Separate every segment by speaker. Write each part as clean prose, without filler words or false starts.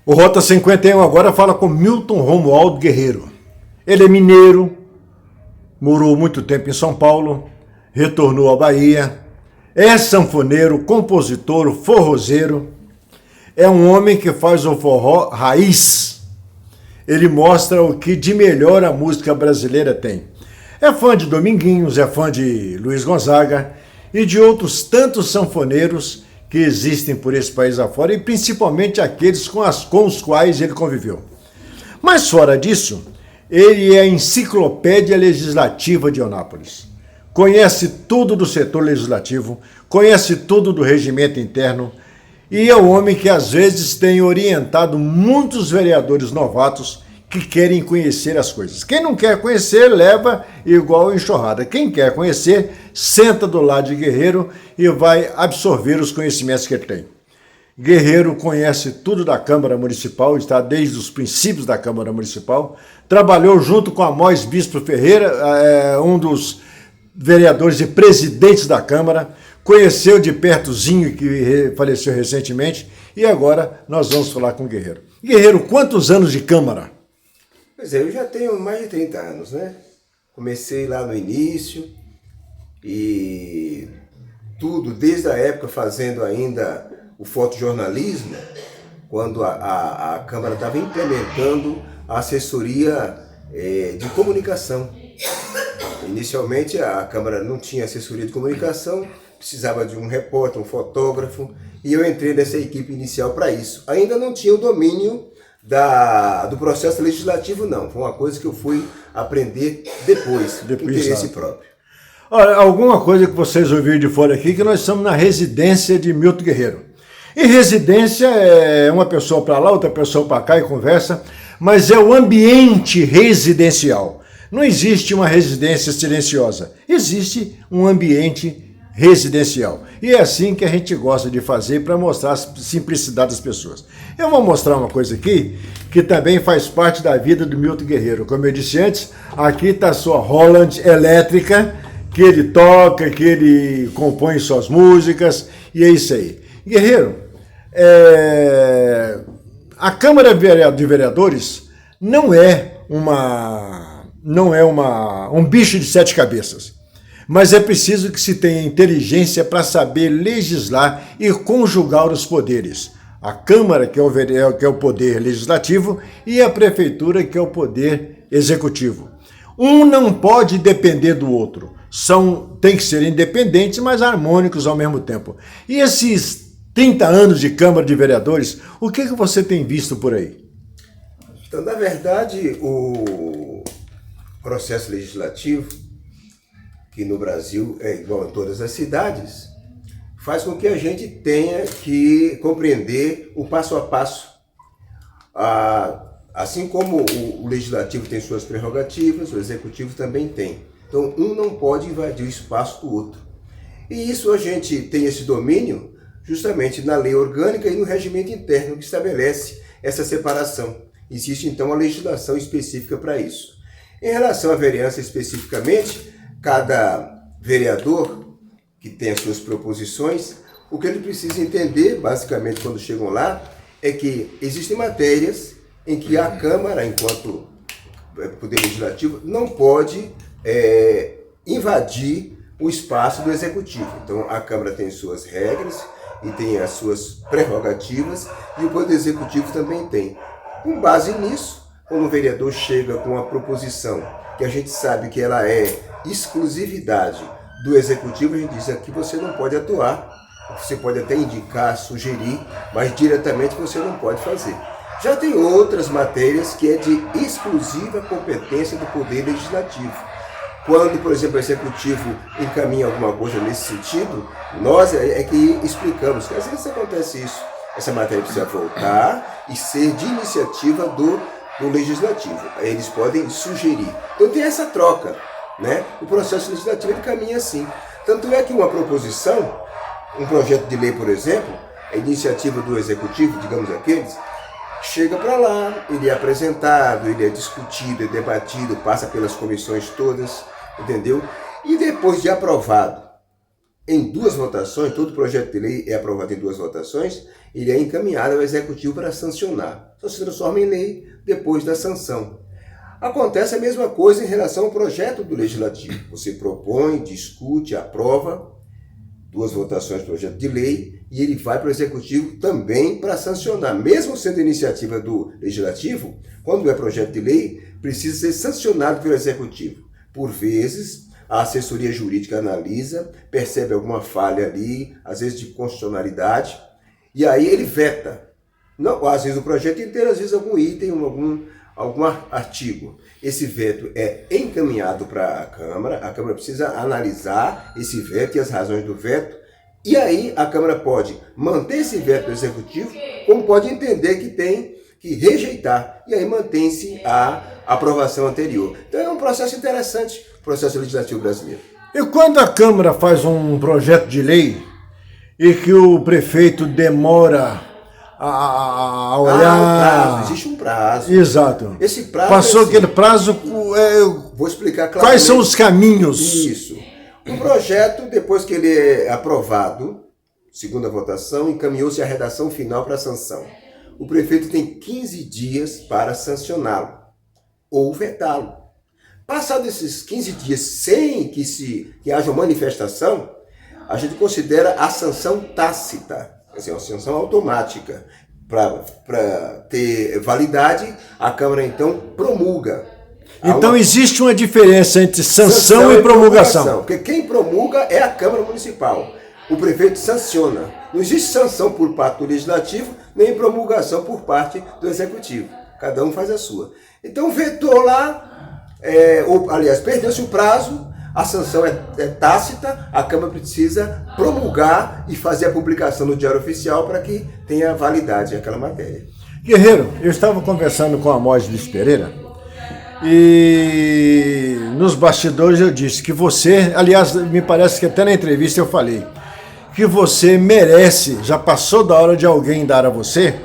Speaker 1: O Rota 51 agora fala com Milton Romualdo Guerreiro. Ele é mineiro, morou muito tempo em São Paulo, retornou à Bahia, é sanfoneiro, compositor, forrozeiro, é um homem que faz o forró raiz. Ele mostra o que de melhor a música brasileira tem. É fã de Dominguinhos, é fã de Luiz Gonzaga e de outros tantos sanfoneiros que existem por esse país afora e principalmente aqueles com os quais ele conviveu. Mas fora disso, ele é a enciclopédia legislativa de Eunápolis. Conhece tudo do setor legislativo, conhece tudo do regimento interno e é o homem que às vezes tem orientado muitos vereadores novatos que querem conhecer as coisas. Quem não quer conhecer, leva igual enxurrada. Quem quer conhecer, senta do lado de Guerreiro e vai absorver os conhecimentos que ele tem. Guerreiro conhece tudo da Câmara Municipal, está desde os princípios da Câmara Municipal, trabalhou junto com Amós Bispo Ferreira, um dos vereadores e presidentes da Câmara, conheceu de perto Zinho, que faleceu recentemente, e agora nós vamos falar com Guerreiro. Guerreiro, quantos anos de Câmara?
Speaker 2: Pois é, eu já tenho mais de 30 anos, né? Comecei lá no início e tudo, desde a época fazendo ainda o fotojornalismo, quando a Câmara estava implementando a assessoria de comunicação. Inicialmente a Câmara não tinha assessoria de comunicação, precisava de um repórter, um fotógrafo, e eu entrei nessa equipe inicial para isso. Ainda não tinha o domínio do processo legislativo, não. Foi uma coisa que eu fui aprender depois interesse próprio.
Speaker 1: Olha, alguma coisa que vocês ouviram de fora aqui, que nós estamos na residência de Milton Guerreiro. E residência é uma pessoa para lá, outra pessoa para cá e conversa, mas é o ambiente residencial. Não existe uma residência silenciosa, existe um ambiente residencial. E é assim que a gente gosta de fazer para mostrar a simplicidade das pessoas. Eu vou mostrar uma coisa aqui que também faz parte da vida do Milton Guerreiro. Como eu disse antes, aqui está a sua Roland elétrica, que ele toca, que ele compõe suas músicas, e é isso aí. Guerreiro, a Câmara de Vereadores não é um bicho de 7 cabeças. Mas é preciso que se tenha inteligência para saber legislar e conjugar os poderes. A Câmara, que é o poder legislativo, e a Prefeitura, que é o poder executivo. Um não pode depender do outro. Tem que ser independentes, mas harmônicos ao mesmo tempo. E esses 30 anos de Câmara de Vereadores, o que você tem visto por aí?
Speaker 2: Então, na verdade, o processo legislativo, que no Brasil é igual em todas as cidades, faz com que a gente tenha que compreender o passo a passo. Assim como o legislativo tem suas prerrogativas, o executivo também tem. Então, um não pode invadir o espaço do outro. E isso a gente tem esse domínio justamente na lei orgânica e no regimento interno que estabelece essa separação. Existe, então, uma legislação específica para isso. Em relação à vereança especificamente, cada vereador que tem as suas proposições, o que ele precisa entender, basicamente, quando chegam lá, é que existem matérias em que a Câmara, enquanto Poder Legislativo, não pode invadir o espaço do Executivo. Então, a Câmara tem suas regras e tem as suas prerrogativas, e o Poder Executivo também tem. Com base nisso, quando o vereador chega com uma proposição que a gente sabe que ela é exclusividade do Executivo, a gente diz que você não pode atuar, você pode até indicar, sugerir, mas diretamente você não pode fazer. Já tem outras matérias que é de exclusiva competência do Poder Legislativo. Quando, por exemplo, o Executivo encaminha alguma coisa nesse sentido, nós é que explicamos que às vezes acontece isso. Essa matéria precisa voltar e ser de iniciativa do Legislativo. Eles podem sugerir. Então tem essa troca, né? O processo legislativo ele caminha assim. Tanto é que uma proposição, um projeto de lei, por exemplo, a iniciativa do Executivo, digamos aqueles, chega para lá, ele é apresentado, ele é discutido, é debatido, passa pelas comissões todas, entendeu? E depois de aprovado em 2 votações, todo projeto de lei é aprovado em 2 votações, ele é encaminhado ao Executivo para sancionar. Só se transforma em lei depois da sanção. Acontece a mesma coisa em relação ao projeto do Legislativo. Você propõe, discute, aprova, 2 votações do projeto de lei, e ele vai para o Executivo também para sancionar. Mesmo sendo iniciativa do Legislativo, quando é projeto de lei, precisa ser sancionado pelo Executivo. Por vezes, a assessoria jurídica analisa, percebe alguma falha ali, às vezes de constitucionalidade, e aí ele veta. Não, às vezes o projeto inteiro, às vezes algum item, algum artigo. Esse veto é encaminhado para a Câmara precisa analisar esse veto e as razões do veto, e aí a Câmara pode manter esse veto do Executivo, como pode entender que tem que rejeitar, e aí mantém-se a aprovação anterior. Então é um processo interessante, o processo legislativo brasileiro.
Speaker 1: E quando a Câmara faz um projeto de lei e que o prefeito demora a olhar...
Speaker 2: Existe um prazo.
Speaker 1: Exato.
Speaker 2: Esse prazo
Speaker 1: passou aquele prazo...
Speaker 2: Vou explicar claramente.
Speaker 1: Quais são os caminhos?
Speaker 2: Isso. O projeto, depois que ele é aprovado, segunda votação, encaminhou-se a redação final para sanção. O prefeito tem 15 dias para sancioná-lo ou vetá-lo. Passados esses 15 dias sem que haja manifestação, a gente considera a sanção tácita, quer dizer, uma sanção automática. Para ter validade, a Câmara então promulga.
Speaker 1: Então existe uma diferença entre sanção e promulgação.
Speaker 2: Porque quem promulga é a Câmara Municipal. O prefeito sanciona. Não existe sanção por parte do Legislativo, nem promulgação por parte do Executivo. Cada um faz a sua. Então vetou lá, perdeu-se o prazo, a sanção é tácita, a Câmara precisa promulgar e fazer a publicação no Diário Oficial para que tenha validade aquela matéria.
Speaker 1: Guerreiro, eu estava conversando com a Amós Luiz Pereira, e nos bastidores eu disse que você, aliás, me parece que até na entrevista eu falei, que você merece, já passou da hora de alguém dar a você,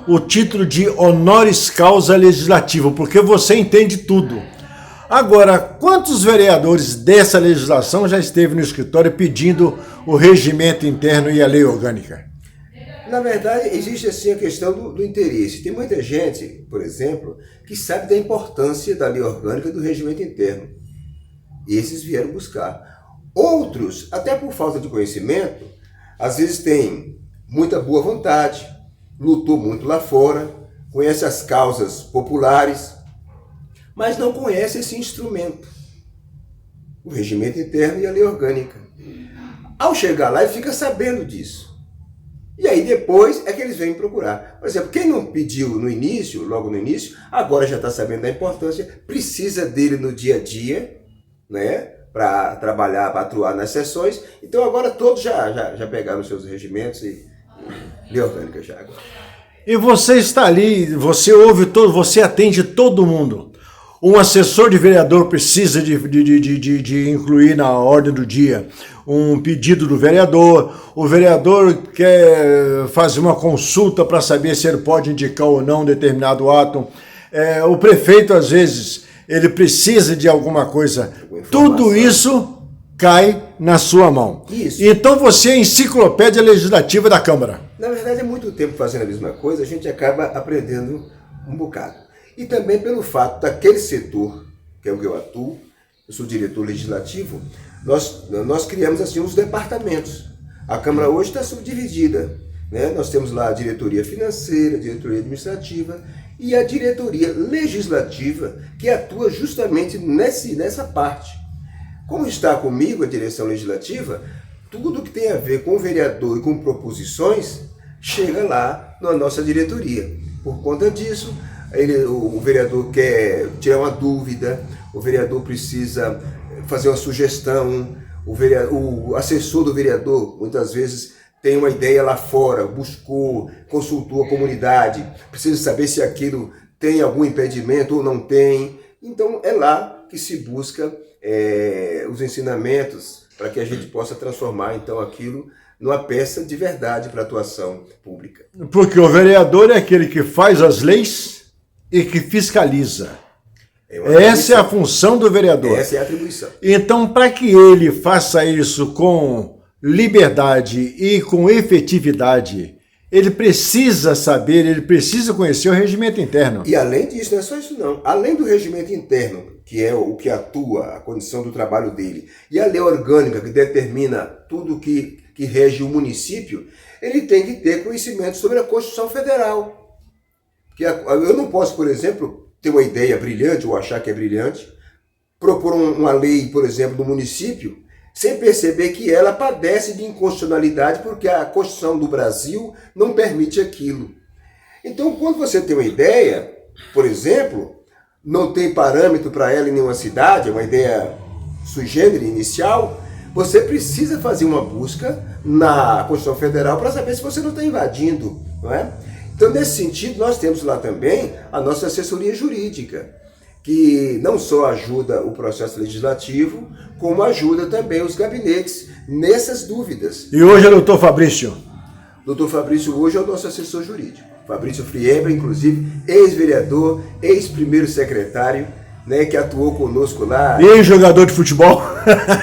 Speaker 1: o título de honoris causa legislativo, porque você entende tudo. Agora, quantos vereadores dessa legislação já esteve no escritório pedindo o regimento interno e a lei orgânica?
Speaker 2: Na verdade, existe assim a questão do interesse. Tem muita gente, por exemplo, que sabe da importância da lei orgânica e do regimento interno. Esses vieram buscar. Outros, até por falta de conhecimento, às vezes tem muita boa vontade, lutou muito lá fora, conhece as causas populares, mas não conhece esse instrumento, o regimento interno e a lei orgânica. Ao chegar lá, ele fica sabendo disso. E aí depois é que eles vêm procurar. Por exemplo, quem não pediu no início, logo no início, agora já está sabendo da importância, precisa dele no dia a dia, né, para trabalhar, para atuar nas sessões. Então agora todos já pegaram os seus regimentos e lei orgânica já agora.
Speaker 1: E você está ali, você ouve todo, você atende todo mundo. Um assessor de vereador precisa de incluir na ordem do dia um pedido do vereador, o vereador quer fazer uma consulta para saber se ele pode indicar ou não um determinado ato, o prefeito, às vezes, ele precisa de alguma coisa. Tudo isso cai na sua mão.
Speaker 2: Isso.
Speaker 1: Então você é a enciclopédia legislativa da Câmara.
Speaker 2: Na verdade, é muito tempo fazendo a mesma coisa, a gente acaba aprendendo um bocado. E também pelo fato daquele setor, que é o que eu atuo, eu sou diretor legislativo, nós criamos assim os departamentos. A Câmara hoje está subdividida, né? Nós temos lá a diretoria financeira, a diretoria administrativa e a diretoria legislativa, que atua justamente nessa parte. Como está comigo a direção legislativa, tudo que tem a ver com o vereador e com proposições chega lá na nossa diretoria. Por conta disso, o vereador quer tirar uma dúvida, o vereador precisa fazer uma sugestão, o assessor do vereador muitas vezes tem uma ideia lá fora, buscou, consultou a comunidade, precisa saber se aquilo tem algum impedimento ou não tem. Então é lá que se busca os ensinamentos para que a gente possa transformar então aquilo numa peça de verdade para a atuação pública.
Speaker 1: Porque o vereador é aquele que faz as leis e que fiscaliza. Essa é a função do vereador.
Speaker 2: Essa é a atribuição.
Speaker 1: Então, para que ele faça isso com liberdade e com efetividade, ele precisa saber, ele precisa conhecer o regimento interno.
Speaker 2: E além disso, não é só isso não. Além do regimento interno, que é o que atua, a condição do trabalho dele, e a lei orgânica que determina tudo que rege o município, ele tem que ter conhecimento sobre a Constituição Federal. Eu não posso, por exemplo, ter uma ideia brilhante ou achar que é brilhante, propor uma lei, por exemplo, do município, sem perceber que ela padece de inconstitucionalidade porque a Constituição do Brasil não permite aquilo. Então, quando você tem uma ideia, por exemplo, não tem parâmetro para ela em nenhuma cidade, é uma ideia sui generis inicial, você precisa fazer uma busca na Constituição Federal para saber se você não está invadindo, não é? Então, nesse sentido, nós temos lá também a nossa assessoria jurídica, que não só ajuda o processo legislativo, como ajuda também os gabinetes nessas dúvidas.
Speaker 1: E hoje é o doutor Fabrício?
Speaker 2: Doutor Fabrício hoje é o nosso assessor jurídico. Fabrício Friebra, inclusive, ex-vereador, ex-primeiro secretário, né, que atuou conosco lá.
Speaker 1: Ex-jogador de futebol.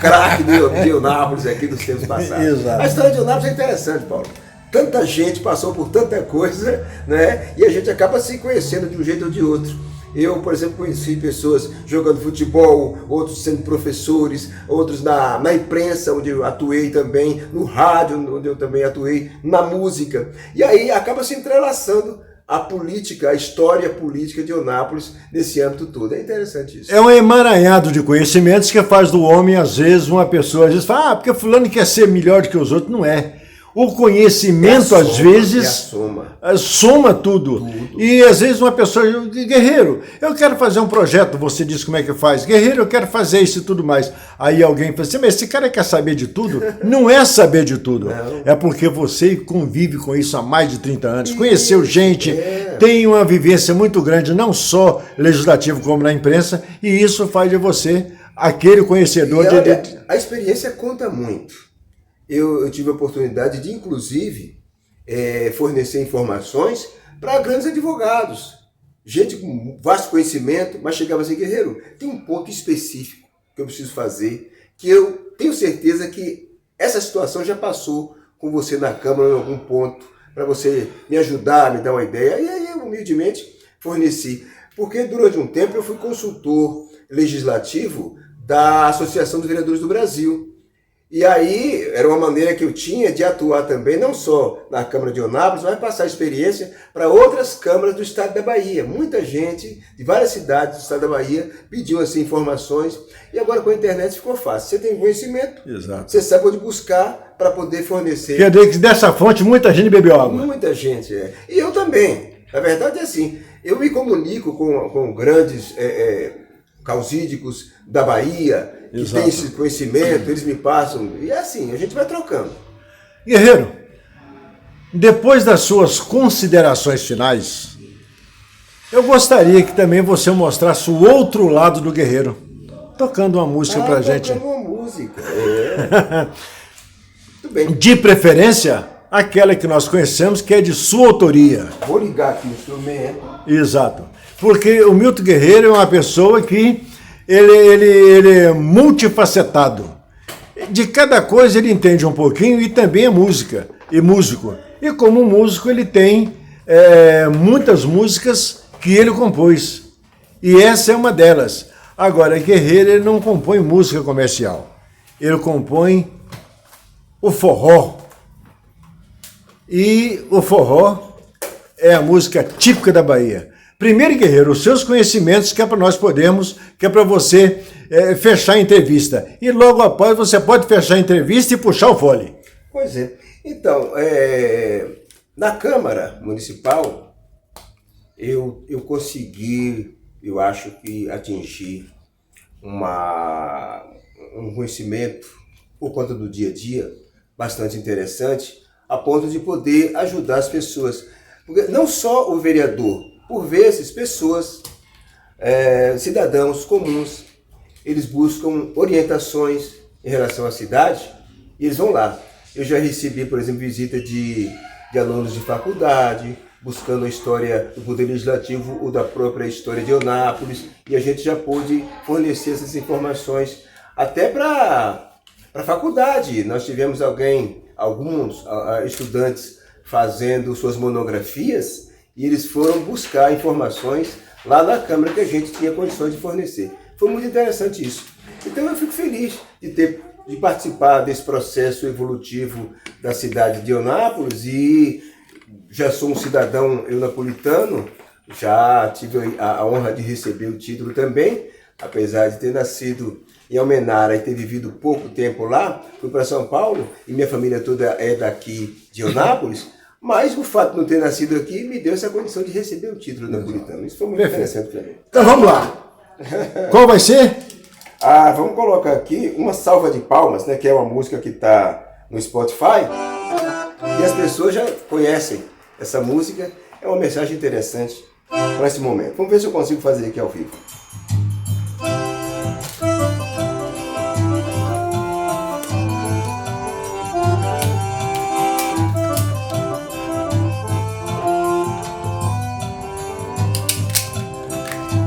Speaker 2: Craque de Eunápolis aqui dos tempos passados.
Speaker 1: Exato.
Speaker 2: A história de Eunápolis é interessante, Paulo. Tanta gente passou por tanta coisa, né, e a gente acaba se conhecendo de um jeito ou de outro. Eu, por exemplo, conheci pessoas jogando futebol, outros sendo professores, outros na imprensa, onde eu atuei também, no rádio, onde eu também atuei, na música. E aí acaba se entrelaçando a política, a história política de Eunápolis nesse âmbito todo. É interessante isso.
Speaker 1: É um emaranhado de conhecimentos que faz do homem, às vezes, uma pessoa, às vezes fala, porque fulano quer ser melhor do que os outros. Não é. O conhecimento, às vezes, soma tudo. E às vezes uma pessoa, guerreiro, eu quero fazer um projeto, você diz como é que faz. Guerreiro, eu quero fazer isso e tudo mais. Aí alguém fala assim, mas esse cara quer saber de tudo? Não é saber de tudo. Não. É porque você convive com isso há mais de 30 anos. Conheceu gente, tem uma vivência muito grande, não só legislativo como na imprensa, e isso faz de você aquele conhecedor.
Speaker 2: A experiência conta muito. Eu tive a oportunidade de, inclusive, fornecer informações para grandes advogados. Gente com vasto conhecimento, mas chegava assim, guerreiro, tem um ponto específico que eu preciso fazer, que eu tenho certeza que essa situação já passou com você na Câmara em algum ponto, para você me ajudar, me dar uma ideia. E aí eu, humildemente, forneci. Porque durante um tempo eu fui consultor legislativo da Associação dos Vereadores do Brasil. E aí, era uma maneira que eu tinha de atuar também, não só na Câmara de Eunápolis, mas passar experiência para outras câmaras do estado da Bahia. Muita gente de várias cidades do estado da Bahia pediu assim, informações, e agora com a internet ficou fácil. Você tem conhecimento,
Speaker 1: exato,
Speaker 2: você sabe onde buscar para poder fornecer.
Speaker 1: Quer dizer que dessa fonte muita gente bebeu água.
Speaker 2: Muita gente, E eu também. Na verdade é assim, eu me comunico com grandes causídicos da Bahia, que tem esse conhecimento, eles me passam, e é assim, a gente vai trocando.
Speaker 1: Guerreiro, depois das suas considerações finais, eu gostaria que também você mostrasse o outro lado do guerreiro, tocando uma música pra gente.
Speaker 2: Tocando uma música, Muito bem.
Speaker 1: De preferência, aquela que nós conhecemos, que é de sua autoria.
Speaker 2: Vou ligar aqui o instrumento.
Speaker 1: Exato. Porque o Milton Guerreiro é uma pessoa que ele é multifacetado. De cada coisa ele entende um pouquinho e também é música e músico. E como músico ele tem muitas músicas que ele compôs. E essa é uma delas. Agora, Guerreiro ele não compõe música comercial. Ele compõe o forró. E o forró é a música típica da Bahia. Primeiro, Guerreiro, os seus conhecimentos, que é para nós podermos, que é para você fechar a entrevista. E logo após você pode fechar a entrevista e puxar o fole.
Speaker 2: Pois é. Então, na Câmara Municipal, eu consegui, eu acho que atingir um conhecimento por conta do dia a dia bastante interessante, a ponto de poder ajudar as pessoas. Porque não só o vereador, por vezes, pessoas, cidadãos comuns, eles buscam orientações em relação à cidade e eles vão lá. Eu já recebi, por exemplo, visita de alunos de faculdade, buscando a história do Poder Legislativo ou da própria história de Eunápolis, e a gente já pôde fornecer essas informações até para para a faculdade. Nós tivemos alguns estudantes fazendo suas monografias e eles foram buscar informações lá na Câmara que a gente tinha condições de fornecer. Foi muito interessante isso. Então eu fico feliz de participar desse processo evolutivo da cidade de Eunápolis e já sou um cidadão eunapolitano, já tive a honra de receber o título também, apesar de ter nascido em Almenara e ter vivido pouco tempo lá, fui para São Paulo e minha família toda é daqui de Eunápolis, mas o fato de não ter nascido aqui me deu essa condição de receber o título napolitano. Isso foi muito interessante para mim.
Speaker 1: Então vamos lá. Qual vai ser?
Speaker 2: Vamos colocar aqui uma salva de palmas, né, que é uma música que está no Spotify e as pessoas já conhecem essa música. É uma mensagem interessante para esse momento. Vamos ver se eu consigo fazer aqui ao vivo.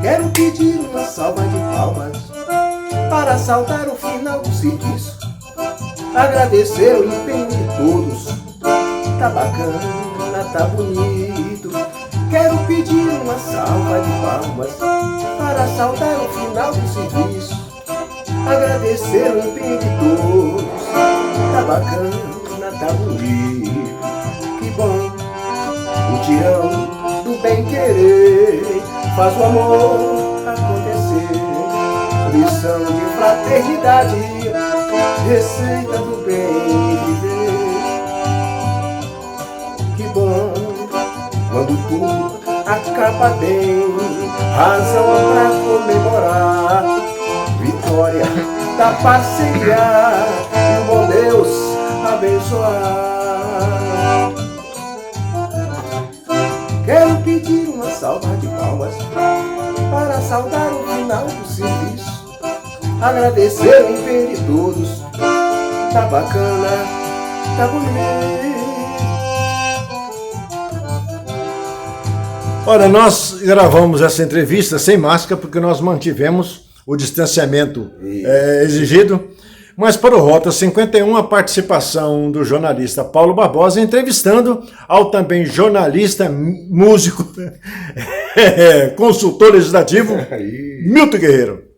Speaker 2: Quero pedir uma salva de palmas para saudar o final do serviço, agradecer o empenho de todos. Tá bacana, tá bonito. Quero pedir uma salva de palmas para saudar o final do serviço, agradecer o empenho de todos. Tá bacana, tá bonito. Que bom, o tirão do bem-querer faz o amor acontecer. Lição de fraternidade, receita do bem viver. Que bom, quando tudo acaba bem, razão pra comemorar. Vitória da parceria e o bom Deus abençoar. Quero pedir uma salva de palmas para saudar o final do serviço, agradecer o empenho de todos. Tá bacana, tá bonito.
Speaker 1: Olha, nós gravamos essa entrevista sem máscara porque nós mantivemos o distanciamento exigido. Mas para o Rota 51, a participação do jornalista Paulo Barbosa entrevistando ao também jornalista, músico, consultor legislativo, Milton Guerreiro.